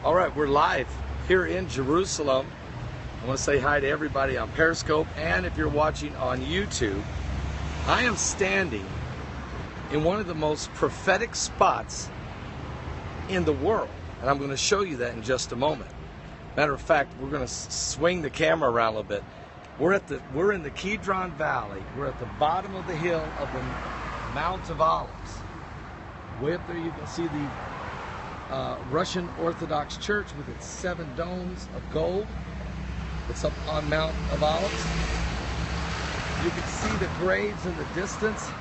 All right, we're live here in Jerusalem. I want to say hi to everybody on Periscope, and if you're watching on YouTube, I am standing in one of the most prophetic spots in the world, and I'm going to show you that in just a moment. Matter of fact, we're going to swing the camera around a little bit. We're in the Kidron Valley. We're at the bottom of the hill of the Mount of Olives. Way up there, you can see the Russian Orthodox Church with its 7 domes of gold. It's up on Mount of Olives. You can see the graves in the distance.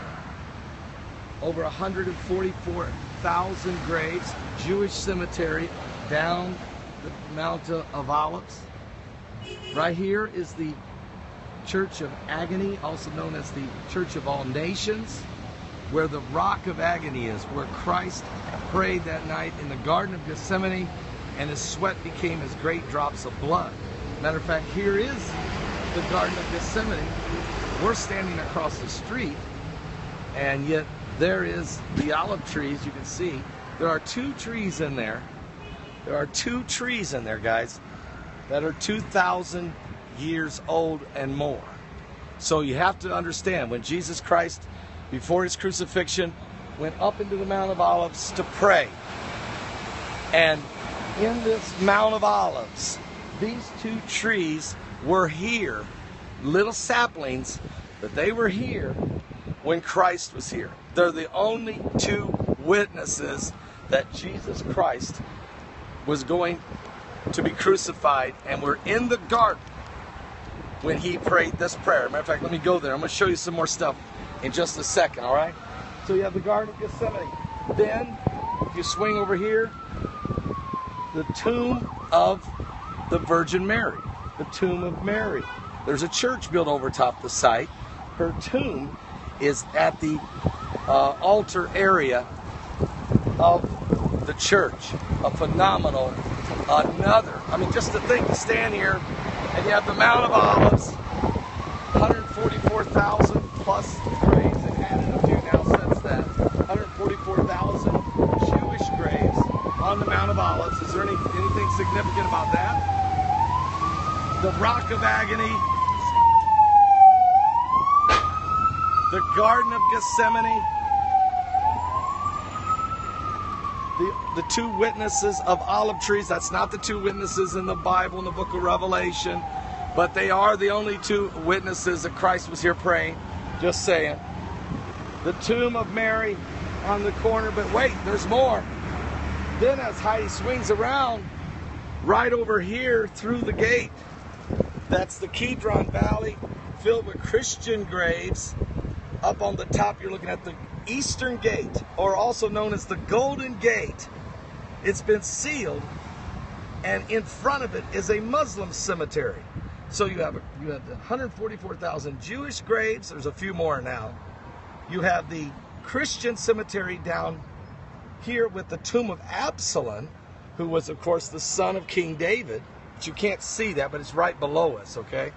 Over 144,000 graves. Jewish cemetery down the Mount of Olives. Right here is the Church of Agony, also known as the Church of All Nations, where the Rock of Agony is, where Christ prayed that night in the Garden of Gethsemane, and his sweat became as great drops of blood. Matter of fact, here is the Garden of Gethsemane. We're standing across the street, and yet there is the olive trees. You can see there are 2 trees in there. There are 2 trees in there, guys, that are 2,000 years old and more. So you have to understand, when Jesus Christ, before his crucifixion, went up into the Mount of Olives to pray. And in this Mount of Olives, these 2 trees were here, little saplings, but they were here when Christ was here. They're the only 2 witnesses that Jesus Christ was going to be crucified, and were in the garden when he prayed this prayer. Matter of fact, let me go there. I'm going to show you some more stuff in just a second, all right? So you have the Garden of Gethsemane. Then, if you swing over here, the tomb of the Virgin Mary, the tomb of Mary. There's a church built over top the site. Her tomb is at the altar area of the church. A phenomenal, just to think, to stand here, and you have the Mount of Olives, 144,000 plus graves, and added a few now since that. 144,000 Jewish graves on the Mount of Olives. Is there anything significant about that? The Rock of Agony, the Garden of Gethsemane, the 2 witnesses of olive trees. That's not the 2 witnesses in the Bible in the book of Revelation, but they are the only 2 witnesses that Christ was here praying. Just saying. The tomb of Mary on the corner, but wait, there's more. Then as Heidi swings around, right over here through the gate, that's the Kidron Valley, filled with Christian graves. Up on the top, you're looking at the Eastern Gate, or also known as the Golden Gate. It's been sealed, and in front of it is a Muslim cemetery. So you have 144,000 Jewish graves. There's a few more now. You have the Christian cemetery down here with the tomb of Absalom, who was, of course, the son of King David. But you can't see that, but it's right below us, okay?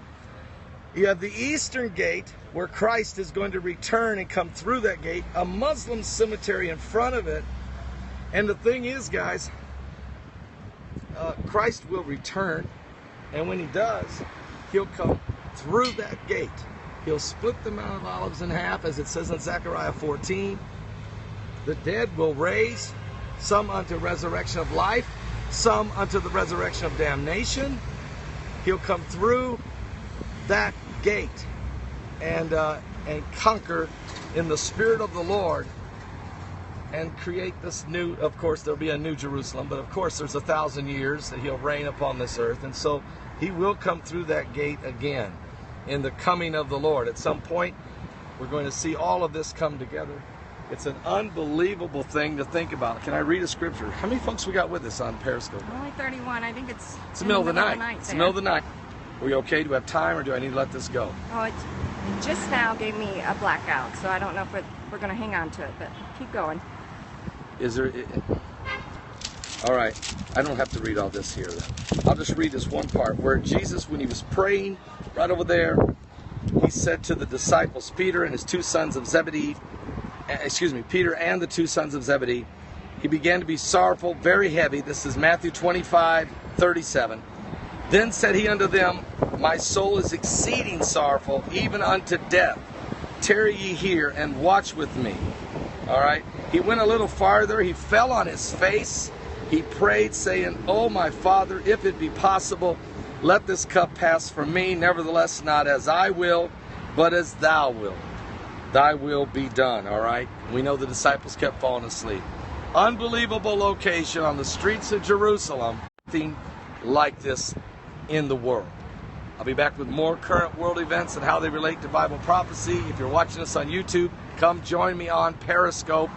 You have the Eastern Gate, where Christ is going to return and come through that gate, a Muslim cemetery in front of it. And the thing is, guys, Christ will return, and when he does, he'll come through that gate. He'll split the Mount of Olives in half, as it says in Zechariah 14. The dead will raise, some unto resurrection of life, some unto the resurrection of damnation. He'll come through that gate and conquer in the Spirit of the Lord and create this new, of course, there'll be a new Jerusalem, but of course there's 1,000 years that he'll reign upon this earth, and so he will come through that gate again in the coming of the Lord. At some point, we're going to see all of this come together. It's an unbelievable thing to think about. Can I read a scripture? How many folks we got with us on Periscope? Only 31. I think it's the middle of the night. It's the middle of the night. Are we okay? Do we have time, or do I need to let this go? Oh, it just now gave me a blackout, so I don't know if we're going to hang on to it, but keep going. Is there... All right. I don't have to read all this here, then. I'll just read this one part where Jesus, when he was praying right over there, he said to the disciples, Peter and his 2 sons of Zebedee, Peter and the 2 sons of Zebedee, he began to be sorrowful, very heavy. This is Matthew 25:37. Then said he unto them, My soul is exceeding sorrowful, even unto death. Tarry ye here and watch with me. All right. He went a little farther. He fell on his face. He prayed, saying, O my Father, if it be possible, let this cup pass from me. Nevertheless, not as I will, but as thou wilt. Thy will be done. All right. We know the disciples kept falling asleep. Unbelievable location on the streets of Jerusalem. Nothing like this in the world. I'll be back with more current world events and how they relate to Bible prophecy. If you're watching us on YouTube, come join me on Periscope.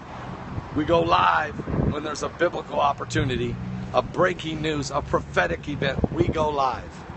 We go live when there's a biblical opportunity, a breaking news, a prophetic event. We go live.